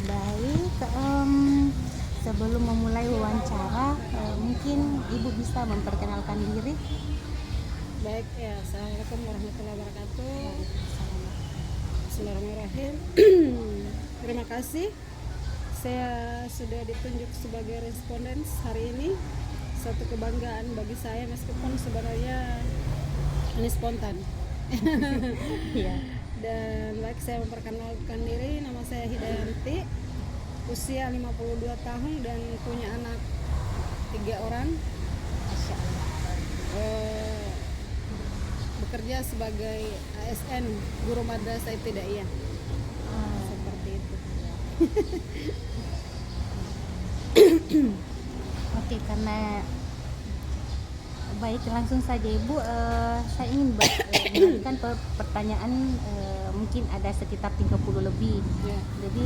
Baik. Sebelum memulai wawancara, mungkin Ibu bisa memperkenalkan diri. Baik ya, Assalamualaikum warahmatullahi wabarakatuh. Bismillahirrahmanirrahim. Terima kasih. Saya sudah ditunjuk sebagai responden hari ini. Suatu kebanggaan bagi saya meskipun sebenarnya ini spontan. Ya. Dan baik, saya memperkenalkan diri, nama saya Hidayanti, usia 52 tahun dan punya anak 3 orang. Masya Allah. Bekerja sebagai ASN, guru madrasah ibtidaiyah. Ah, Seperti itu. Oke, karena baik, langsung saja Ibu. Saya ingin mengajukan pertanyaan, mungkin ada sekitar 30 lebih. Ya. Jadi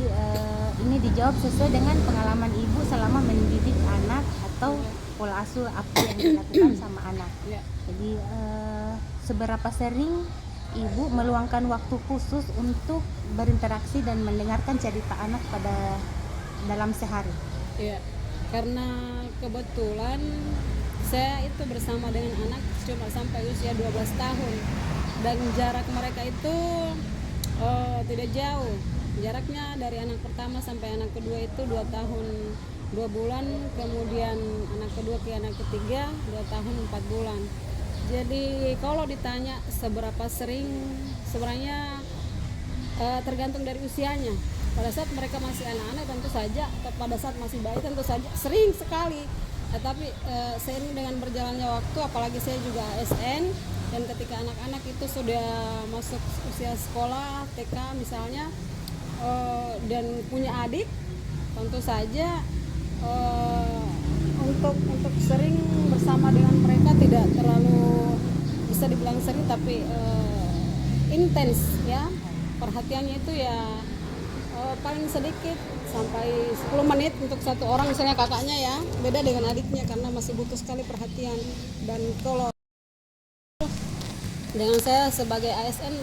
ini dijawab sesuai dengan pengalaman Ibu selama mendidik anak atau pola asuh apa yang dilakukan sama anak. Ya. Jadi seberapa sering Ibu meluangkan waktu khusus untuk berinteraksi dan mendengarkan cerita anak dalam sehari? Ya, karena kebetulan saya itu bersama dengan anak cuma sampai usia 12 tahun dan jarak mereka itu tidak jauh. Jaraknya dari anak pertama sampai anak kedua itu 2 tahun 2 bulan, kemudian anak kedua ke anak ketiga 2 tahun 4 bulan. Jadi kalau ditanya seberapa sering, sebenarnya tergantung dari usianya. Pada saat mereka masih anak-anak tentu saja, atau pada saat masih bayi tentu saja sering sekali. Tetapi seiring dengan berjalannya waktu, apalagi saya juga ASN, dan ketika anak-anak itu sudah masuk usia sekolah TK misalnya, dan punya adik, tentu saja untuk sering bersama dengan mereka tidak terlalu bisa dibilang sering, tapi intens ya. Perhatiannya itu ya paling sedikit sampai 10 menit untuk satu orang, misalnya kakaknya ya, beda dengan adiknya karena masih butuh sekali perhatian. Dan kalau dengan saya sebagai ASN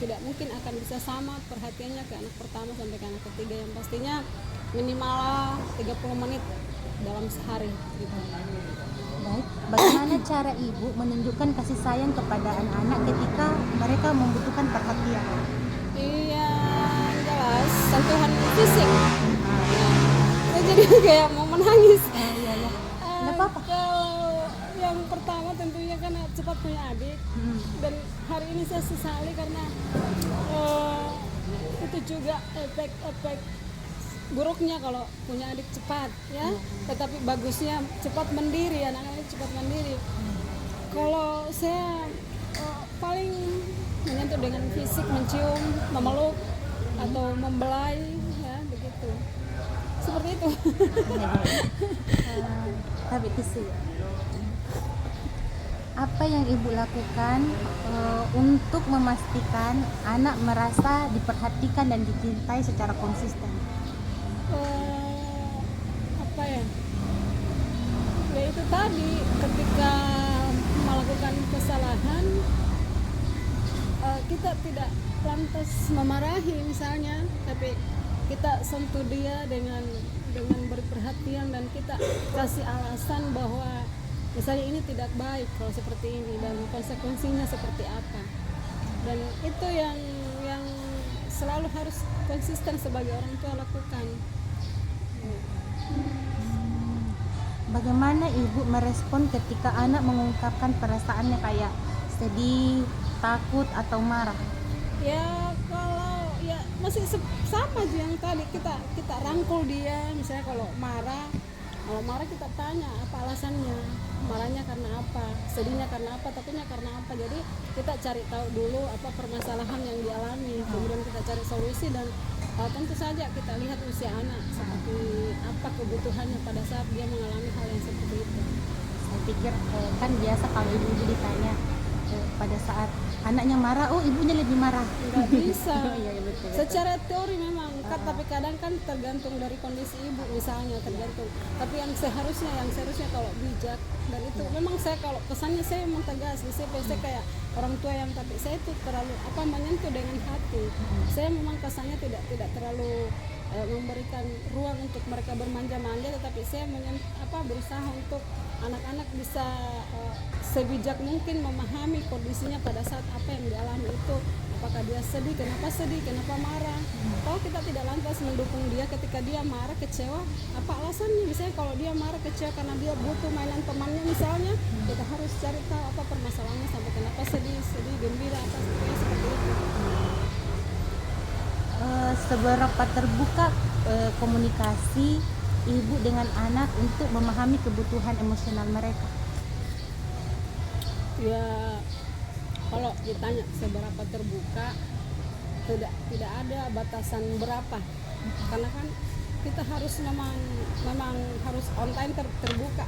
tidak mungkin akan bisa sama perhatiannya ke anak pertama sampai ke anak ketiga, yang pastinya minimal 30 menit dalam sehari gitu. Baik, bagaimana cara Ibu menunjukkan kasih sayang kepada anak-anak ketika mereka membutuhkan perhatian? Iya, jelas sentuhan fisik. Ya, saya jadi kayak mau menangis. Iya, ya. Nggak apa-apa. Kalau yang pertama tentunya kan cepat punya adik, dan hari ini saya sesali karena itu juga efek buruknya kalau punya adik cepat ya. Tetapi bagusnya cepat mandiri, anak-anak cepat mandiri. Kalau saya paling menyentuh dengan fisik, mencium, memeluk atau membelai ya, begitu. Seperti itu. Tapi itu sih. Apa yang Ibu lakukan untuk memastikan anak merasa diperhatikan dan dicintai secara konsisten? Apa ya? Ya itu tadi, ketika melakukan kesalahan kita tidak lantas memarahi misalnya, tapi kita sentuh dia dengan beri perhatian dan kita kasih alasan bahwa misalnya ini tidak baik kalau seperti ini dan konsekuensinya seperti apa. Dan itu yang selalu harus konsisten sebagai orang tua lakukan. Bagaimana Ibu merespon ketika anak mengungkapkan perasaannya kayak sedih, takut, atau marah? Ya kalau ya masih sama aja yang tadi, kita rangkul dia. Misalnya kalau marah kita tanya apa alasannya, marahnya karena apa, sedihnya karena apa, takutnya karena apa. Jadi kita cari tahu dulu apa permasalahan yang dialami, kemudian kita cari solusi. Dan tentu saja kita lihat usia anak seperti apa kebutuhannya pada saat dia mengalami hal yang seperti itu. Saya pikir kan biasa kalau ibu ditanya pada saat anaknya marah, oh ibunya lebih marah. Nggak bisa. Iya, betul. Secara teori memang tapi kadang kan tergantung dari kondisi ibu misalnya, tergantung. Tapi yang seharusnya kalau bijak, dan itu memang saya kalau kesannya saya memang tegas, saya kayak orang tua yang, tapi saya itu terlalu menyentuh dengan hati. Saya memang kesannya tidak terlalu memberikan ruang untuk mereka bermanja-manja, tetapi saya berusaha untuk anak-anak bisa sebijak mungkin memahami kondisinya pada saat apa yang dialami itu. Apakah dia sedih, kenapa marah. Kalau kita tidak lantas mendukung dia ketika dia marah, kecewa, apa alasannya? Misalnya kalau dia marah, kecewa karena dia butuh mainan temannya misalnya, kita harus cari tahu apa permasalahannya, sampai kenapa sedih, gembira, apa seperti itu. Seberapa terbuka komunikasi ibu dengan anak untuk memahami kebutuhan emosional mereka? Ya, kalau ditanya seberapa terbuka, tidak ada batasan berapa, karena kan kita harus memang harus on time terbuka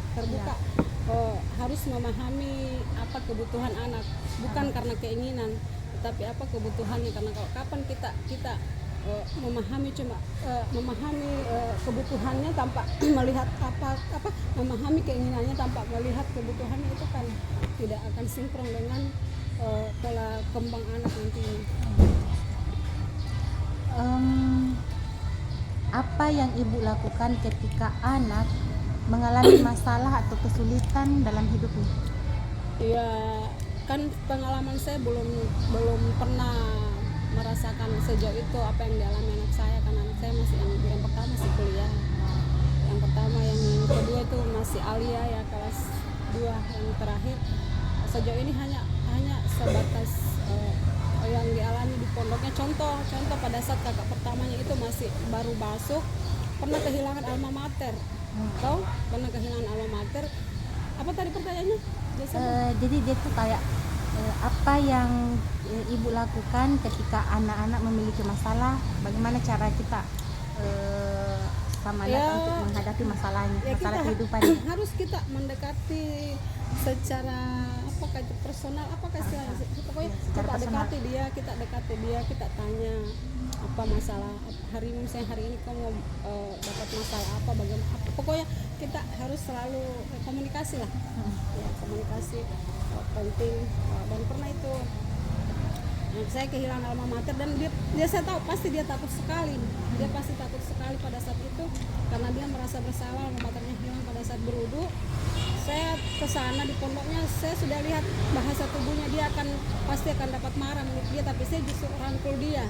Ya. harus memahami apa kebutuhan anak, bukan karena keinginan, tetapi apa kebutuhannya. Karena kalau kapan kita memahami kebutuhannya tanpa melihat memahami keinginannya tanpa melihat kebutuhannya, itu kan tidak akan sinkron dengan pola kembang anak nantinya. Apa yang ibu lakukan ketika anak mengalami masalah atau kesulitan dalam hidupnya? Ya, kan pengalaman saya belum pernah merasakan sejauh itu apa yang dialami anak saya, karena anak saya masih yang pertama masih kuliah, yang pertama, yang kedua itu masih alia ya, kelas 2, yang terakhir sejauh ini hanya sebatas yang dialami di pondoknya. Contoh pada saat kakak pertamanya itu masih baru masuk, pernah kehilangan alma mater. Tahu? Pernah kehilangan alma mater. Apa tadi pertanyaannya? Jadi dia tuh kayak apa yang ibu lakukan ketika anak-anak memiliki masalah, bagaimana cara kita sama anak untuk menghadapi masalahnya, masalah kehidupan. Harus kita mendekati secara personal, pokoknya kita dekati dia, kita tanya apa masalah hari ini, misalnya hari ini kamu dapat masalah apa, bagaimana, pokoknya kita harus selalu komunikasi lah. Ya, komunikasi penting. Dan pernah itu saya kehilangan alma mater, dan dia saya tahu pasti dia takut sekali pada saat itu, karena dia merasa bersalah alma maternya hilang pada saat berwudu. Saya kesana di pondoknya, saya sudah lihat bahasa tubuhnya, dia pasti akan dapat marah menurut dia, tapi saya justru rangkul dia.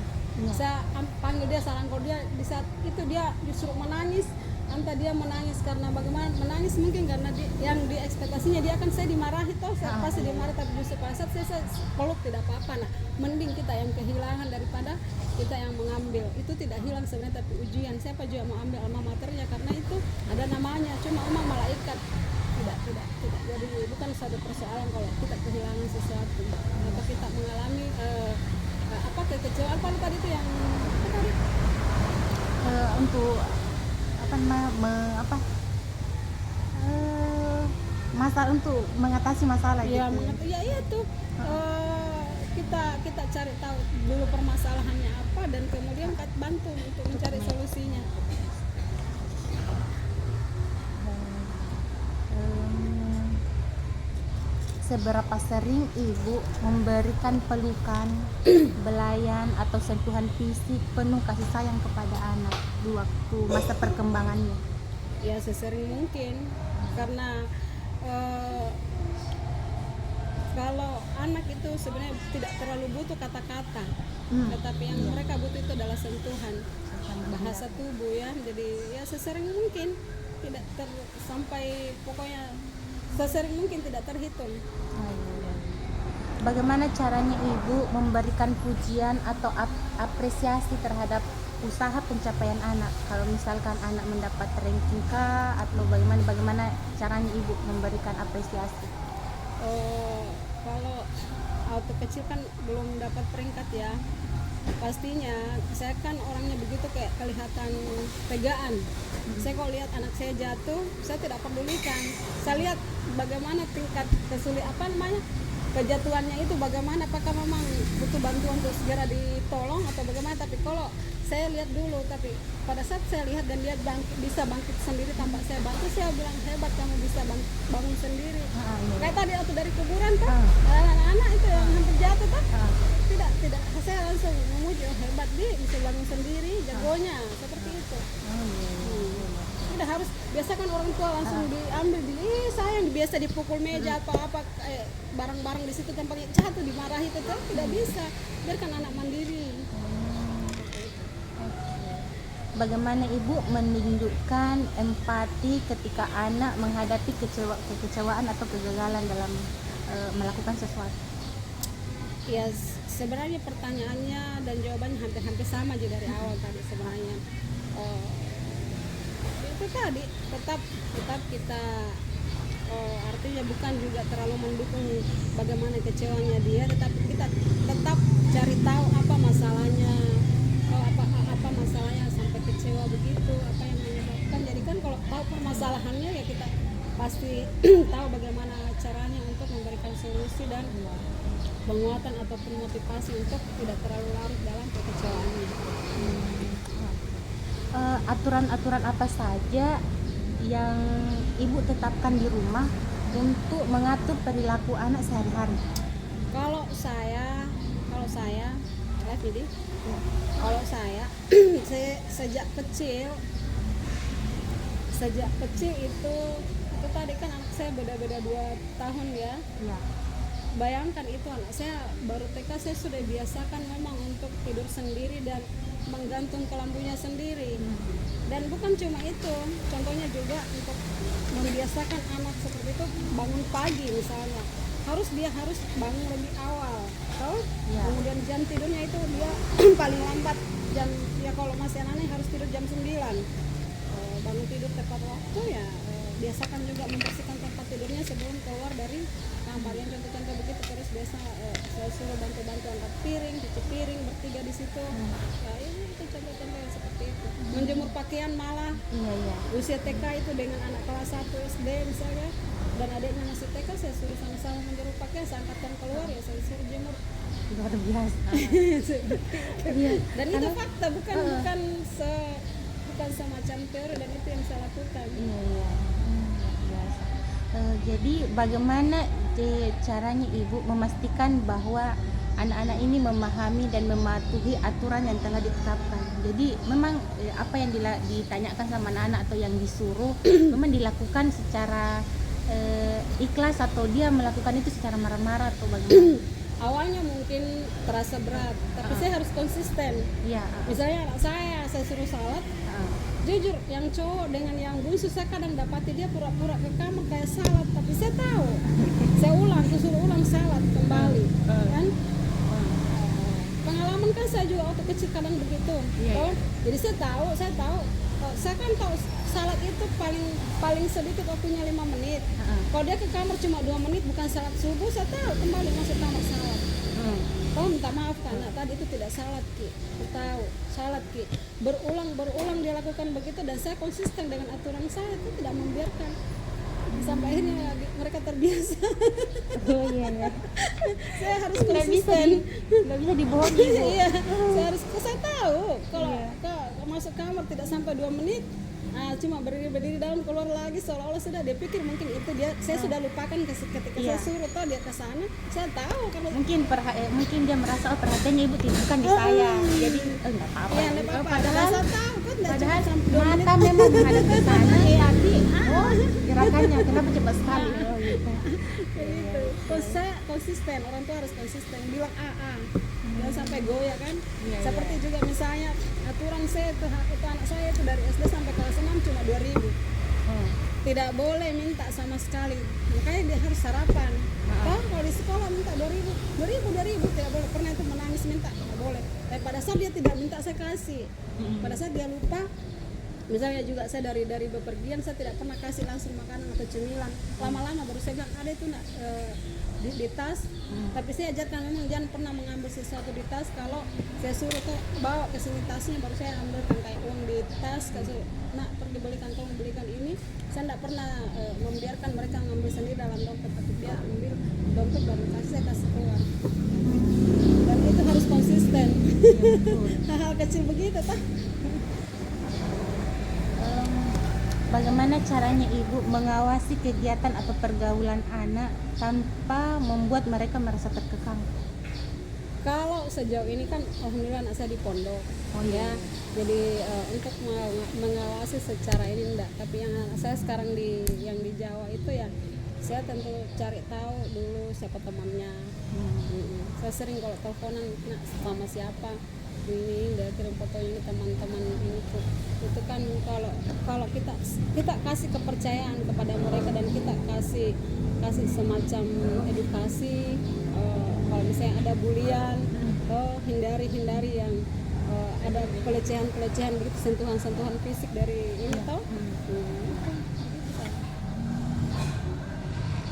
Saya panggil dia, saya rangkul dia. Di saat itu dia justru menangis. Entah dia menangis karena bagaimana, menangis mungkin karena yang di ekspektasinya dia akan saya dimarahi, saya pasti dimarahi, tapi justru pada saat saya peluk tidak apa-apa. Nah, mending kita yang kehilangan daripada kita yang mengambil. Itu tidak hilang sebenarnya, tapi ujian. Siapa juga mau ambil alma maternya, karena itu ada namanya, cuma umat malaikat. Tidak. Jadi bukan suatu persoalan kalau kita kehilangan sesuatu atau kita mengalami kekecewaan. Apa tadi itu yang untuk masalah, untuk mengatasi masalah ya, gitu. Iya tuh. Kita cari tahu dulu permasalahannya apa, dan kemudian bantu untuk mencari solusinya. Seberapa sering ibu memberikan pelukan, belayan atau sentuhan fisik penuh kasih sayang kepada anak di waktu masa perkembangannya? Ya, sesering mungkin, karena kalau anak itu sebenarnya tidak terlalu butuh kata-kata, tetapi yang mereka butuh itu adalah sentuhan, bahasa tubuh ya. Jadi ya sesering mungkin, tidak sampai, pokoknya sesering mungkin, tidak terhitung. Bagaimana caranya ibu memberikan pujian atau apresiasi terhadap usaha pencapaian anak? Kalau misalkan anak mendapat ranking kah, atau bagaimana caranya ibu memberikan apresiasi? Kalau waktu kecil kan belum dapat peringkat ya, pastinya saya kan orangnya begitu, kayak kelihatan tegaan. Saya kalau lihat anak saya jatuh, saya tidak pedulikan. Saya lihat bagaimana tingkat kejatuhannya itu, bagaimana, apakah memang butuh bantuan untuk segera ditolong atau bagaimana. Tapi kalau saya lihat dulu, tapi pada saat saya lihat dan dia bisa bangkit sendiri tanpa saya bantu, saya bilang hebat, kamu bisa bangun sendiri. Kayak tadi waktu dari kuburan tuh, anak-anak itu yang hampir jatuh tuh, tidak, saya langsung memuji, hebat dia bisa bangun sendiri, jagonya, seperti itu. itu. Oh iya, iya. Udah harus biasakan orang tua langsung diambil, sayang biasa dipukul meja apa barang-barang di situ tempatnya jatuh dimarahi, tetap tidak bisa, biarkan anak mandiri. Bagaimana ibu menunjukkan empati ketika anak menghadapi kekecewaan atau kegagalan dalam melakukan sesuatu? Ya sebenarnya pertanyaannya dan jawabannya hampir-hampir sama aja dari awal tadi sebenarnya. Itu tadi tetap kita artinya bukan juga terlalu mendukung bagaimana kecewanya dia, tetapi kita tetap cari tahu apa masalahnya, apa masalahnya sampai kecewa begitu, apa yang menyebabkan. Jadi kan kalau tahu permasalahannya ya kita pasti tahu bagaimana caranya untuk memberikan solusi dan penguatan ataupun motivasi untuk tidak terlalu larut dalam kekecewaannya. Aturan-aturan apa saja yang ibu tetapkan di rumah untuk mengatur perilaku anak sehari-hari? Kalau saya live jadi kalau saya sejak kecil itu tadi kan anak saya beda-beda 2 tahun ya. Ya. Bayangkan itu anak saya baru TK, saya sudah biasakan memang untuk tidur sendiri dan menggantung kelambunya sendiri. Dan bukan cuma itu, contohnya juga untuk membiasakan anak seperti itu bangun pagi misalnya. Dia harus bangun lebih awal. Ya. Kemudian jam tidurnya itu dia paling lambat kalau masih anak-anak harus tidur jam 9. Bangun tidur tepat waktu ya. Biasakan juga membersihkan tempat tidurnya sebelum keluar dari kamar. Yang contoh-contoh begitu terus biasa saya suruh bantu-bantu angkat piring, cuci piring bertiga di situ. Ya itu contoh-contoh yang seperti itu. Menjemur pakaian malah. Iya. Usia TK itu dengan anak kelas 1 SD misalnya dan adiknya masih TK, saya suruh sama-sama menjemur pakaian, saya angkatkan keluar ya saya suruh jemur. Luar biasa. Iya. Dan itu fakta, bukan semacam teori, dan itu yang saya lakukan. Iya. Biasa. Jadi bagaimana caranya ibu memastikan bahwa anak-anak ini memahami dan mematuhi aturan yang telah ditetapkan? Jadi memang apa yang ditanyakan sama anak-anak atau yang disuruh memang dilakukan secara ikhlas atau dia melakukan itu secara marah-marah atau bagaimana? Awalnya mungkin terasa berat, tapi saya harus konsisten. Iya. Misalnya anak saya suruh salat, jujur yang cowok dengan yang bungsu saya kadang dapati dia pura-pura ke kamar kayak salat, tapi saya tahu saya suruh ulang salat kembali kan. Pengalaman kan saya juga waktu kecil kadang begitu. Jadi saya tahu saya kan tahu salat itu paling sedikit waktunya 5 menit. Kalau dia ke kamar cuma 2 menit bukan salat subuh, saya tahu kembali masuk kamar salat. Kau minta maaf karena tadi itu tidak salat Ki. Aku tahu salat Ki. Berulang dia lakukan begitu dan saya konsisten dengan aturan saya, itu tidak membiarkan. Sampai akhirnya mereka terbiasa. Oh iya. Saya harus konsisten. Nggak bisa dibohongi. Iya, saya tahu kalau masuk kamar tidak sampai 2 menit. Cuma berdiri dalam keluar lagi seolah-olah sudah dia pikir mungkin itu saya sudah lupakan ketika saya suruh dia ke sana. Saya tahu kalau mungkin dia merasa perhatiannya ibu bukan di saya. Jadi enggak apa-apa. Iya, enggak apa-apa. Padahal saya tahu kan padahal mata memang menghadap ke sana, tapi gerakannya kenapa cepat sekali. Gitu. Saya konsisten, orang tua harus konsisten bilang jangan sampai goyah kan. Seperti juga misalnya aturan saya itu anak saya itu dari SD sampai kelas 6 cuma 2.000. Tidak boleh minta sama sekali, makanya dia harus sarapan. Kalau di sekolah minta 2.000 tidak boleh. Pernah itu menangis minta, tidak boleh. Tapi pada saat dia tidak minta saya kasih. Pada saat dia lupa, misalnya juga saya dari bepergian saya tidak pernah kasih langsung makanan atau cemilan. Lama-lama baru saya bilang ada itu nak di tas. Tapi saya ajarkan memang jangan pernah mengambil sesuatu di tas. Kalau saya suruh bawa ke sini tasnya, baru saya ambilkan kayak uang di tas, kasih nak pergi belikan, tolong belikan ini. Saya tidak pernah membiarkan mereka mengambil sendiri dalam dompet, tapi dia ambil dompet baru saya kasih keluar. Dan itu harus konsisten. Hal-hal kecil begitu tak? Bagaimana caranya ibu mengawasi kegiatan atau pergaulan anak tanpa membuat mereka merasa terkekang? Kalau sejauh ini kan alhamdulillah anak saya di pondok. Jadi untuk mengawasi secara ini enggak, tapi yang saya sekarang yang di Jawa itu ya saya tentu cari tahu dulu siapa temannya. Saya sering kalau teleponan, nah, sama siapa ini, udah kirim fotonya ini teman-teman ini tuh. Itu kan kalau kita kasih kepercayaan kepada mereka dan kita kasih semacam edukasi, kalau misalnya ada bulian, hindari yang ada pelecehan begitu, sentuhan fisik dari ini toh.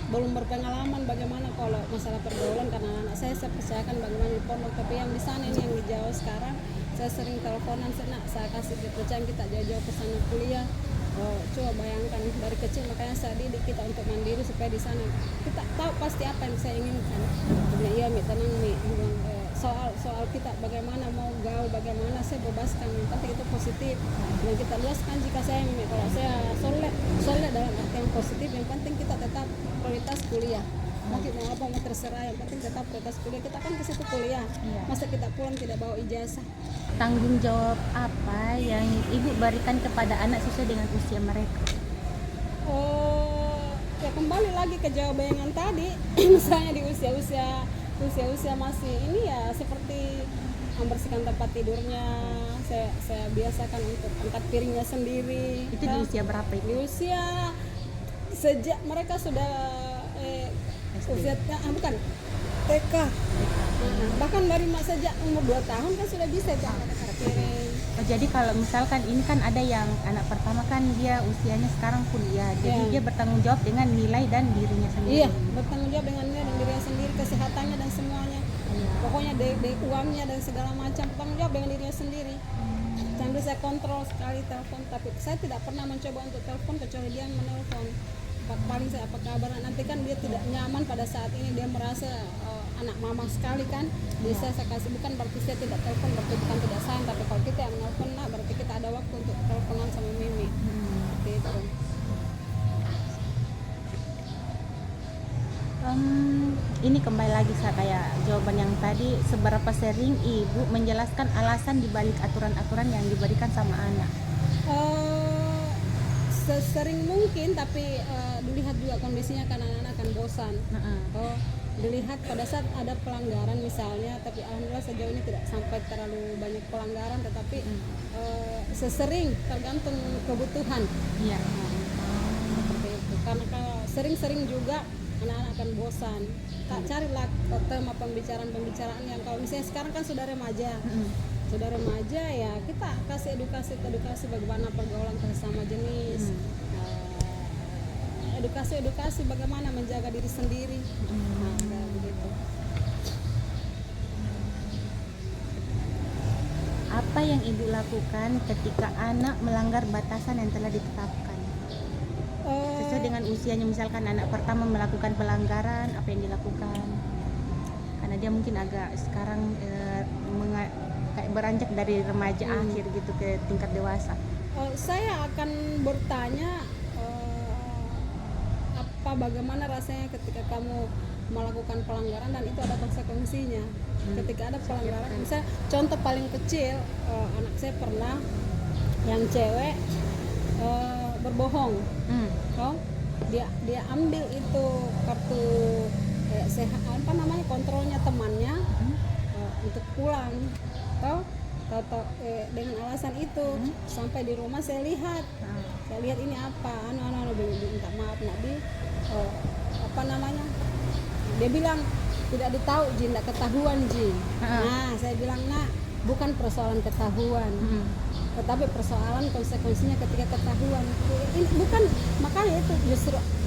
Belum berpengalaman bagaimana kalau masalah pergaulan, karena anak saya percayakan bagaimana di pondok, tapi yang di sana ini yang di Jawa sekarang saya sering teleponan, saya kasih kepercayaan kita jauh-jauh ke sana kuliah. Coba bayangkan dari kecil, makanya saya didik kita untuk mandiri supaya di sana kita tahu pasti apa yang saya inginkan. Nah, iya Mi, tenang Mi, soal kita bagaimana mau gaul, bagaimana saya bebaskan, yang penting itu positif. Dan kita luaskan jika saya Mi, kalau saya soleh dalam arti yang positif, yang penting kita tetap prioritas kuliah. Mungkin mau apa mau terserah, yang penting tetap prioritas kuliah. Kita kan ke situ kuliah, masa kita pulang tidak bawa ijazah. Tanggung jawab apa yang ibu berikan kepada anak sesuai dengan usia mereka? Ya kembali lagi ke jawaban yang tadi. Misalnya di usia masih ini ya, seperti membersihkan tempat tidurnya, saya biasakan untuk angkat piringnya sendiri. Itu di usia berapa itu? Di usia sejak mereka sudah usia bukan TK. Bahkan dari sejak umur 2 tahun kan sudah bisa angkat piring. Jadi kalau misalkan ini kan ada yang anak pertama kan dia usianya sekarang kuliah, jadi dia bertanggung jawab dengan nilai dan dirinya sendiri. Iya, bertanggung jawab dengan nilai dan dirinya sendiri, kesehatannya dan semuanya. Pokoknya dari uangnya dan segala macam, bertanggung jawab dengan dirinya sendiri. Sambil saya kontrol sekali telepon, tapi saya tidak pernah mencoba untuk telepon kecuali dia menelpon. Paling saya apa kabar, nanti kan dia tidak nyaman pada saat ini, dia merasa anak mama sekali kan, bisa saya kasih, bukan berarti saya tidak telepon, berarti bukan tidak sayang, tapi kalau kita yang nelpon lah berarti kita ada waktu untuk teleponan sama Mimi. Seperti itu. Ini kembali lagi saya kayak jawaban yang tadi, seberapa sering ibu menjelaskan alasan dibalik aturan-aturan yang diberikan sama anak? Sesering mungkin, tapi dilihat juga kondisinya, kan anak-anak akan bosan. Dilihat pada saat ada pelanggaran misalnya, tapi alhamdulillah sejauh ini tidak sampai terlalu banyak pelanggaran, tetapi sesering tergantung kebutuhan. Iya. Seperti itu. Karena kalau sering-sering juga anak-anak akan bosan. Tak carilah tema pembicaraan yang, kalau misalnya sekarang kan sudah remaja. Sudah remaja ya kita kasih edukasi bagaimana pergaulan sesama jenis, edukasi bagaimana menjaga diri sendiri. Begitu. Apa yang ibu lakukan ketika anak melanggar batasan yang telah ditetapkan? Sesuai dengan usianya, misalkan anak pertama melakukan pelanggaran, apa yang dilakukan? Karena dia mungkin agak sekarang kayak beranjak dari remaja akhir gitu ke tingkat dewasa. Saya akan bertanya, bagaimana rasanya ketika kamu melakukan pelanggaran dan itu ada konsekuensinya. Ketika ada pelanggaran, misalnya contoh paling kecil, anak saya pernah yang cewek berbohong. Dia ambil itu kartu sehat, apa namanya, kontrolnya temannya untuk pulang. Dengan alasan itu sampai di rumah saya lihat ini apa, minta maaf Nabi, apa namanya, dia bilang tidak ditahu Ji, tidak ketahuan Ji. Nah saya bilang, nak, bukan persoalan ketahuan, tetapi persoalan konsekuensinya ketika ketahuan. Ini bukan, makanya itu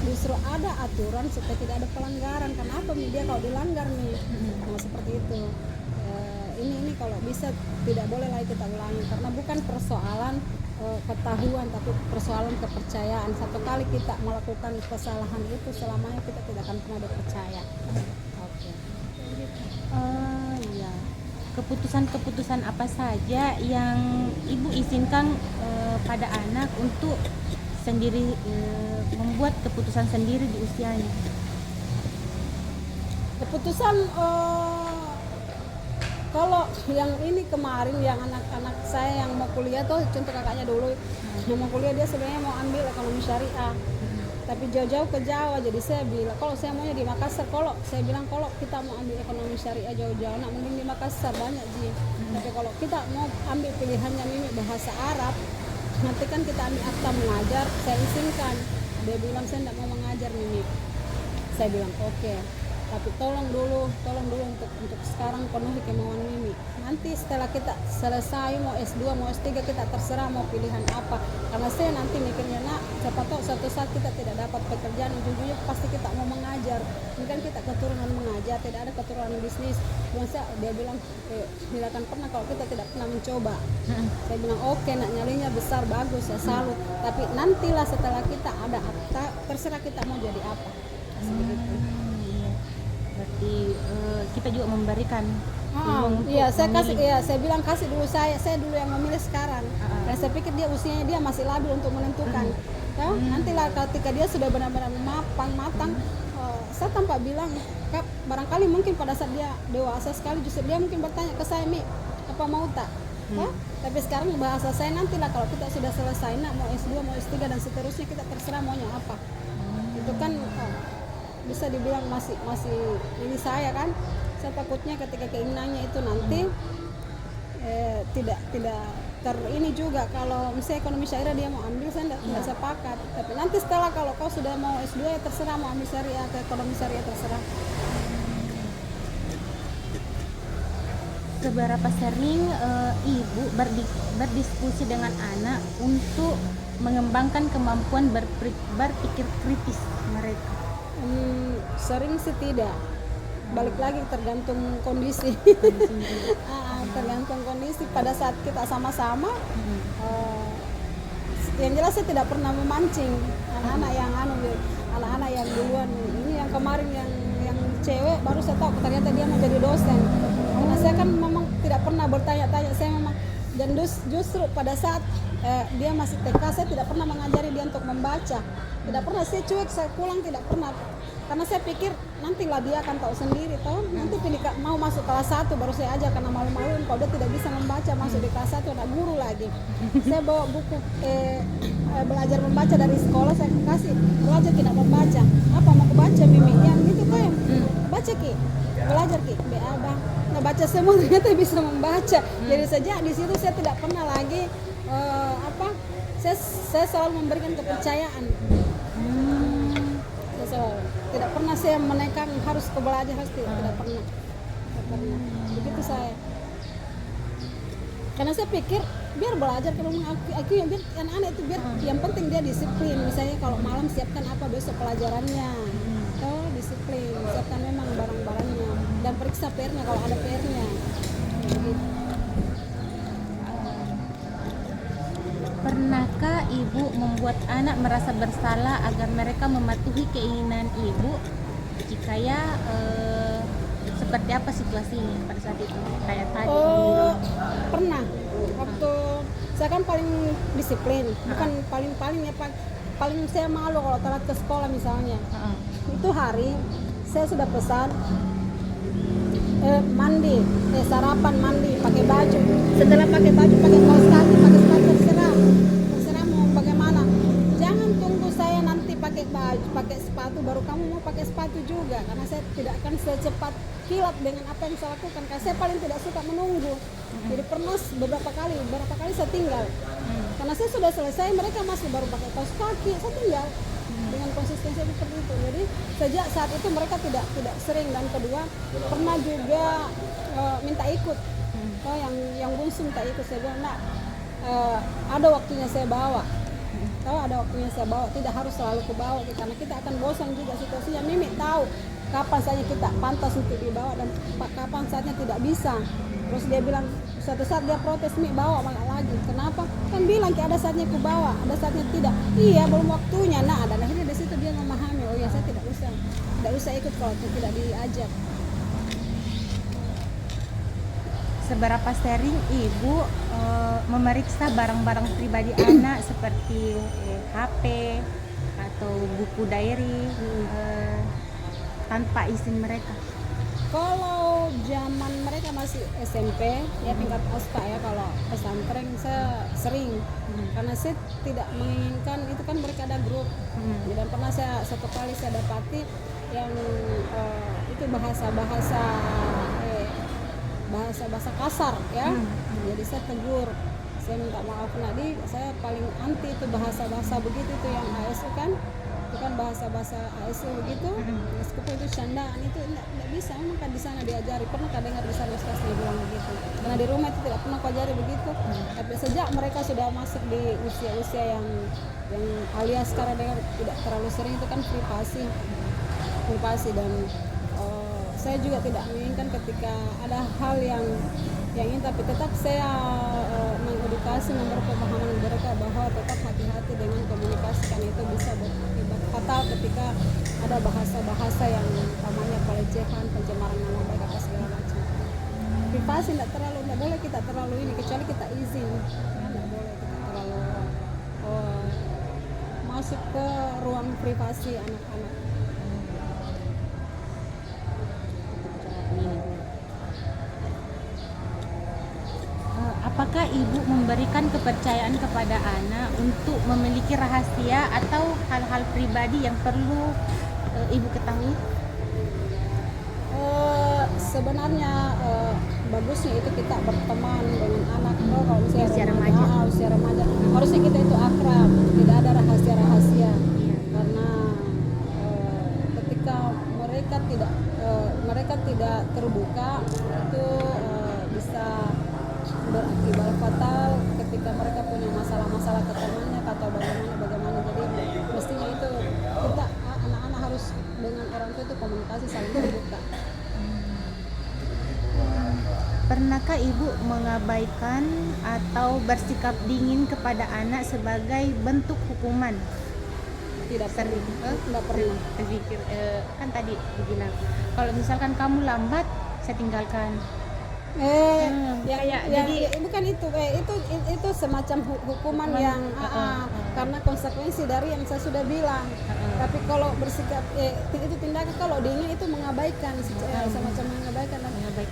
justru ada aturan supaya tidak ada pelanggaran. Kenapa dia kalau dilanggar nih? Nah seperti itu. Ini kalau bisa tidak boleh lagi kita ulangi, karena bukan persoalan ketahuan, tapi persoalan kepercayaan. Satu kali kita melakukan kesalahan itu, selamanya kita tidak akan pernah dipercaya. Iya. Keputusan-keputusan apa saja yang ibu izinkan pada anak untuk sendiri membuat keputusan sendiri di usianya? Keputusan Kalau yang ini kemarin yang anak-anak saya yang mau kuliah tuh, contoh kakaknya dulu yang mau kuliah, dia sebenarnya mau ambil ekonomi syariah, tapi jauh-jauh ke Jawa. Jadi saya bilang kalau saya maunya di Makassar, kalau saya bilang kalau kita mau ambil ekonomi syariah jauh-jauh, nak mending di Makassar banyak sih. Tapi kalau kita mau ambil pilihannya Mimi bahasa Arab, nanti kan kita ambil akta mengajar, saya izinkan. Dia bilang saya tidak mau mengajar Mimi. Saya bilang oke. Tapi tolong dulu untuk sekarang penuhi kemauan Mimi. Nanti setelah kita selesai mau S2 mau S3 kita terserah mau pilihan apa. Karena saya nanti mikirnya, nak, siapa tahu suatu saat kita tidak dapat pekerjaan, ujung-ujungnya pasti kita mau mengajar. Ini kan kita keturunan mengajar, tidak ada keturunan bisnis. Dia bilang tidak akan pernah kalau kita tidak pernah mencoba. Saya bilang oke, nak, nyalinya besar, bagus, saya salut. Tapi nantilah setelah kita ada akta, terserah kita mau jadi apa. Seperti itu. Berarti kita juga memberikan peluang untuk Iya, saya kasih, memilih. iya, saya bilang kasih dulu saya dulu yang memilih sekarang. Karena saya pikir dia usianya dia masih labil untuk menentukan. Nantilah ketika dia sudah benar-benar matang, saya tanpa bilang, Kak, barangkali mungkin pada saat dia dewasa sekali justru dia mungkin bertanya ke saya, Mi, apa mau tak? Tapi sekarang bahasa saya nantilah kalau kita sudah selesai, nak, mau S2, mau S3 dan seterusnya, kita terserah maunya apa. Itu kan bisa dibilang masih ini saya kan, saya takutnya ketika keinginannya itu nanti tidak ini juga kalau misalnya ekonomi syariah dia mau ambil, saya tidak sepakat. Tapi nanti setelah kalau kau sudah mau S2 ya terserah mau ambil syariah atau ekonomi syariah terserah. Seberapa sering ibu berdiskusi dengan anak untuk mengembangkan kemampuan berpikir kritis mereka? Sering sih tidak, balik lagi tergantung kondisi. Tergantung kondisi. Pada saat kita sama-sama, yang jelas saya tidak pernah memancing anak-anak yang duluan. Ini yang kemarin yang cewek baru saya tahu ternyata dia mau jadi dosen. Karena saya kan memang tidak pernah bertanya-tanya, saya memang, dan justru pada saat dia masih TK saya tidak pernah mengajari dia untuk membaca. Tidak pernah, saya cuek, saya pulang, tidak pernah. Karena saya pikir nantilah dia akan tahu sendiri, nanti mau masuk kelas 1 baru saya ajar, karena malu-maluin kalau dia tidak bisa membaca masuk di kelas 1 ada guru lagi. Saya bawa buku belajar membaca dari sekolah, saya kasih belajar tidak membaca. Apa mau baca Mimi? Yang itu kok yang baca Ki, belajar Ki, Abang nggak baca semua ternyata bisa membaca. Jadi sejak di situ saya tidak pernah lagi saya selalu memberikan kepercayaan. Tidak pernah saya menekan harus ke belajar, tidak pernah. Begitu saya. Karena saya pikir biar belajar, kalau aku yang biar anak-anak itu biar yang penting dia disiplin. Misalnya kalau malam siapkan apa besok pelajarannya. Disiplin, siapkan memang barang-barangnya dan periksa PR-nya kalau ada PR-nya. Begitu. Pernahkah ibu membuat anak merasa bersalah agar mereka mematuhi keinginan ibu? Jika ya, seperti apa situasinya pada saat itu? Kayak tadi. Pernah. Waktu saya kan paling disiplin, bukan paling ya, paling saya malu kalau telat ke sekolah misalnya. Itu hari saya sudah pesan mandi, sarapan, mandi, pakai baju. Setelah pakai baju, pakai kaos kaki, pakai sepatu, terserah mau bagaimana. Jangan tunggu saya nanti pakai baju, pakai sepatu baru kamu mau pakai sepatu juga, karena saya tidak akan secepat kilat dengan apa yang saya lakukan. Karena saya paling tidak suka menunggu. Jadi pernah beberapa kali saya tinggal. Karena saya sudah selesai, mereka masih baru pakai kaos kaki, saya tinggal. Dengan konsistensi seperti itu. Jadi sejak saat itu mereka tidak sering. Dan kedua pernah juga minta ikut. Yang bungsu minta ikut, saya bilang, nak, ada waktunya saya bawa. Ada waktunya saya bawa, tidak harus selalu ke bawa, karena kita akan bosan juga situasinya. Mimi tahu kapan saatnya kita pantas untuk dibawa dan kapan saatnya tidak bisa. Terus dia bilang, suatu saat dia protes, Mi, bawa malah lagi. Kenapa? Kan bilang ada saatnya ku bawa, ada saatnya tidak. Iya, belum waktunya. Nah, dan akhirnya di situ dia memahami, oh ya saya tidak usah ikut kalau tidak diajak. Seberapa sering ibu memeriksa barang-barang pribadi anak seperti HP atau buku diary tanpa izin mereka? Kalau zaman mereka masih SMP ya tingkat ospek ya, kalau pesantren saya sering karena saya tidak menginginkan itu kan mereka ada grup. Dan pernah saya satu kali saya dapati yang itu bahasa-bahasa kasar ya. Jadi saya tegur, saya minta maaf Nadi, saya paling anti itu bahasa-bahasa begitu, itu yang ASU kan, itu kan bahasa-bahasa ASU begitu. Meskipun itu candaan, itu tidak bisa, memang kan di sana diajari. Pernah kan dengar di sana ustaznya bilang begitu, karena di rumah itu tidak pernah kau ajari begitu. Tapi sejak mereka sudah masuk di usia-usia yang alias sekarang dengar tidak terlalu sering, itu kan privasi. Dan saya juga tidak menginginkan ketika ada hal yang ini, tapi tetap saya mengedukasi, memberi pemahaman mereka bahwa tetap hati-hati dengan komunikasi, karena itu bisa berakibat fatal ketika ada bahasa-bahasa yang namanya pelecehan, pencemaran nama baik apa segala macam. Privasi tidak boleh kita terlalu ini, kecuali kita izin ya, tidak boleh kita terlalu masuk ke ruang privasi anak-anak. Apakah ibu memberikan kepercayaan kepada anak untuk memiliki rahasia atau hal-hal pribadi yang perlu ibu ketahui? Sebenarnya bagusnya itu kita berteman dengan anak. Kalau misalnya usia remaja harusnya kita itu akrab, tidak ada rahasia-rahasia. Karena ketika mereka tidak terbuka, itu bisa berakibat fatal ketika mereka punya masalah-masalah ke temannya atau bagaimana. Jadi mestinya itu kita anak-anak harus dengan orang tua itu komunikasi saling terbuka. Pernahkah ibu mengabaikan atau bersikap dingin kepada anak sebagai bentuk hukuman? Tidak sering, tidak pernah. Terpikir kan tadi dibilang kalau misalkan kamu lambat saya tinggalkan. Jadi bukan itu semacam hukuman yang karena konsekuensi dari yang saya sudah bilang. Tapi kalau bersikap itu tindakan, kalau dingin itu mengabaikan, semacam mengabaikan.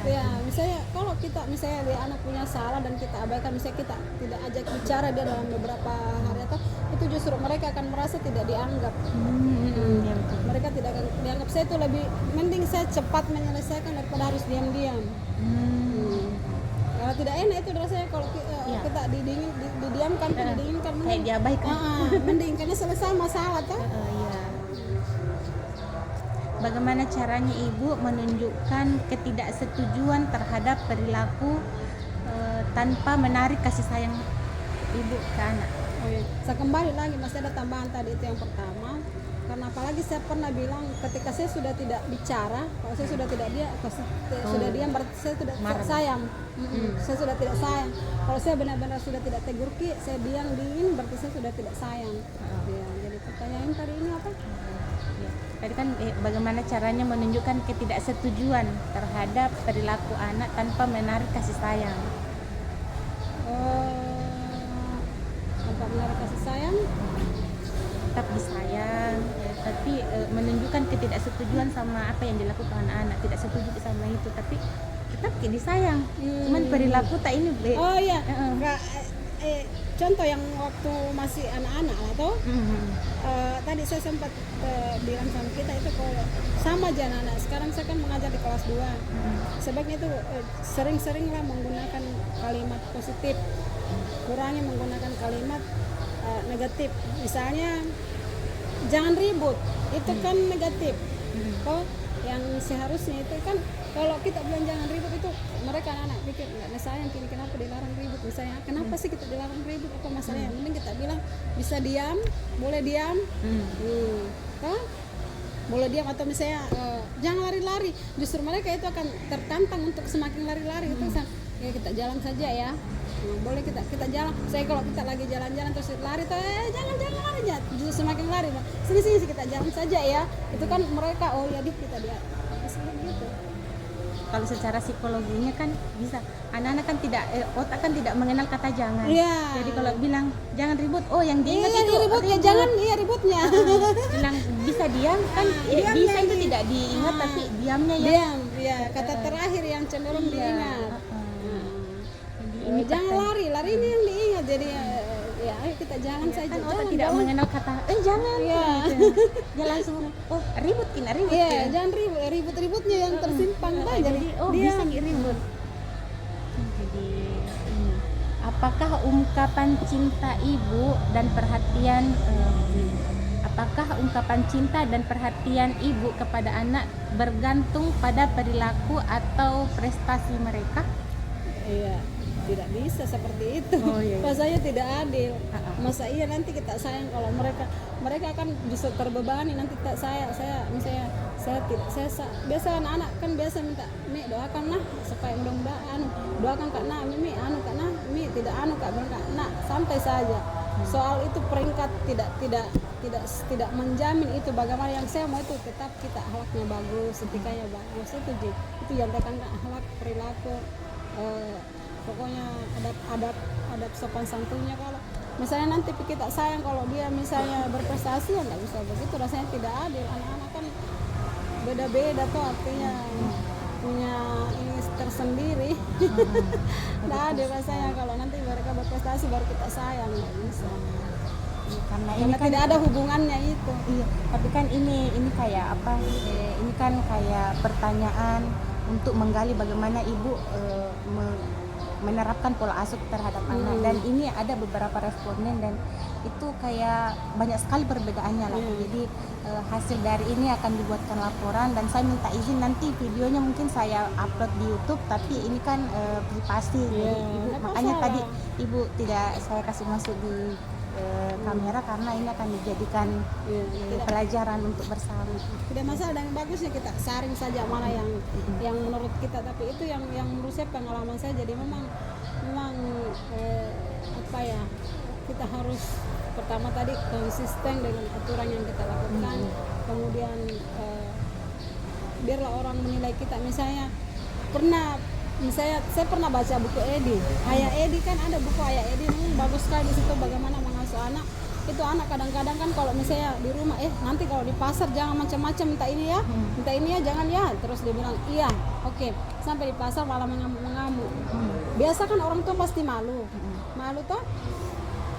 Ya misalnya kalau kita misalnya dia anak punya salah dan kita abaikan, misalnya kita tidak ajak bicara dia dalam beberapa hari, atau itu justru mereka akan merasa tidak dianggap. Mereka tidak akan dianggap. Saya itu lebih mending saya cepat menyelesaikan daripada harus diam-diam. Kalau tidak enak itu rasanya kalau kita didiamkan, didinginkan, kayak diabaikan. Mending karena selesai masalah tuh. Bagaimana caranya ibu menunjukkan ketidaksetujuan terhadap perilaku tanpa menarik kasih sayang ibu ke anak? Saya kembali lagi, masih ada tambahan tadi itu yang pertama. Karena apalagi saya pernah bilang ketika saya sudah tidak bicara, kalau saya sudah tidak sudah diam, berarti saya tidak sayang. Saya sudah tidak sayang. Kalau saya benar-benar sudah tidak tegur saya diam dingin, berarti saya sudah tidak sayang. Jadi pertanyaan tadi ini apa? Tadi kan bagaimana caranya menunjukkan ketidaksetujuan terhadap perilaku anak tanpa menarik kasih sayang? Apa menarik kasih sayang? Tetap disayang, tapi menunjukkan ketidaksetujuan sama apa yang dilakukan anak, tidak setuju sama itu, tapi tetap disayang. Cuman perilaku tak ini. Contoh yang waktu masih anak-anak atau tadi saya sempat bilang sama kita itu, kalau sama aja anak-anak sekarang saya kan mengajar di kelas 2, sebaiknya itu sering-seringlah menggunakan kalimat positif, kurangi menggunakan kalimat negatif. Misalnya jangan ribut, itu kan negatif. Yang seharusnya itu kan kalau kita bilang jangan ribut, itu mereka anak-anak pikir nggak sayang, kini kenapa dilarang ribut, misalnya kenapa sih kita dilarang ribut, apa masalahnya? Mending kita bilang bisa diam, boleh diam, boleh diam, atau misalnya jangan lari-lari, justru mereka itu akan tertantang untuk semakin lari-lari. Itu ya kita jalan saja ya. Boleh kita jalan. Saya kalau kita lagi jalan-jalan terus lari tuh jangan lari aja, justru semakin lari. Sini kita jalan saja ya. Itu kan mereka kita dia. Gitu. Kalau secara psikologinya kan bisa, anak-anak kan tidak otak kan tidak mengenal kata jangan. Jadi kalau bilang jangan ribut, yang diingat itu ribut. Ya jangan ributnya. Bilang bisa diam kan bisa itu tidak diingat, tapi diamnya ya. ya kata terakhir yang cenderung diingat. Ini Jangan lari, larinya yang diingat. Jadi ya ayo kita jalan saja. kan otak Jangan, tidak jangan. mengenal kata jangan Iya. gitu. Dia langsung ribut ribut Iya, gitu. jangan ribut-ributnya yang tersimpan Pak. Jadi dia bisa ribut. Jadi ini, apakah ungkapan cinta ibu dan perhatian apakah ungkapan cinta dan perhatian ibu kepada anak bergantung pada perilaku atau prestasi mereka? Iya, tidak bisa seperti itu. Oh, iya. Rasanya tidak adil. Masa iya nanti kita sayang kalau mereka akan justru terbebani nanti saya misalnya biasa anak-anak kan biasa minta Mi doakanlah supaya mudah-mudahan doakan Kak Nak Mi Kak Nak Mi tidak Kak Kak Nak sampai saja. Soal itu peringkat tidak menjamin itu bagaimana. Yang saya mau itu tetap kita akhlaknya bagus, etikanya bagus, itu yang tekan akhlak, perilaku, pokoknya adab sopan santunnya. Kalau misalnya nanti kita sayang kalau dia misalnya berprestasi ya nggak bisa begitu, rasanya tidak adil. Anak-anak kan beda-beda tuh artinya punya ini tersendiri. Nggak adil rasanya kalau nanti mereka berprestasi baru kita sayang, nggak bisa. Karena Tidak ada hubungannya itu. Iya, tapi kan ini kayak apa? Ini kan kayak pertanyaan untuk menggali bagaimana ibu menerapkan pola asuh terhadap anak, dan ini ada beberapa responden dan itu kayak banyak sekali perbedaannya lah. Jadi hasil dari ini akan dibuatkan laporan dan saya minta izin nanti videonya mungkin saya upload di YouTube, tapi ini kan privasi. Jadi ibu makanya tadi ibu tidak saya kasih masuk di kamera karena ini akan dijadikan pelajaran untuk bersama. Tidak masalah, dan bagusnya kita saring saja mana yang menurut kita, tapi itu yang menurut saya pengalaman saya. Jadi memang apa ya, kita harus pertama tadi konsisten dengan aturan yang kita lakukan, kemudian biarlah orang menilai kita. Misalnya saya pernah baca buku Edi, Ayah Edi, kan ada buku Ayah Edi, memang bagus sekali di situ bagaimana mengasuh anak. Itu anak kadang-kadang kan kalau misalnya di rumah nanti kalau di pasar jangan macam-macam, minta ini ya jangan ya, terus dia bilang iya oke. Sampai di pasar malah mengamuk. Biasa kan orang tua pasti malu toh.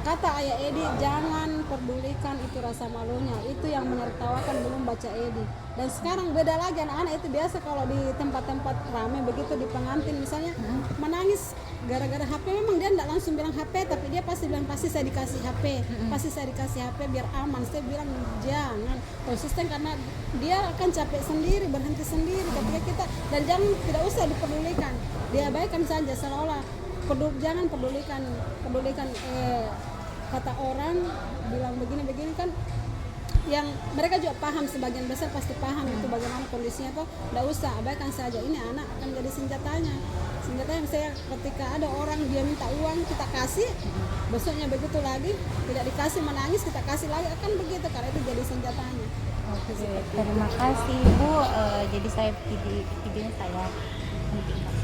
Kata Ayah Edi, jangan pedulikan itu rasa malunya, itu yang menertawakan belum baca Edi. Dan sekarang beda lagi, anak-anak itu biasa kalau di tempat-tempat ramai begitu, di pengantin misalnya menangis gara-gara HP. Memang dia tidak langsung bilang HP, tapi dia pasti bilang pasti saya dikasih HP biar aman. Saya bilang jangan konsisten, karena dia akan capek sendiri, berhenti sendiri ketika kita, dan tidak usah dipedulikan, diabaikan saja seolah jangan pedulikan kata orang bilang begini kan, yang mereka juga paham, sebagian besar pasti paham itu bagaimana kondisinya tuh. Tidak usah, abaikan saja. Ini anak akan jadi senjatanya saya ketika ada orang dia minta uang kita kasih, besoknya begitu lagi tidak dikasih, menangis, kita kasih lagi, akan begitu karena itu jadi senjatanya. Oke, terima kasih Bu. Jadi saya videonya saya hentikan.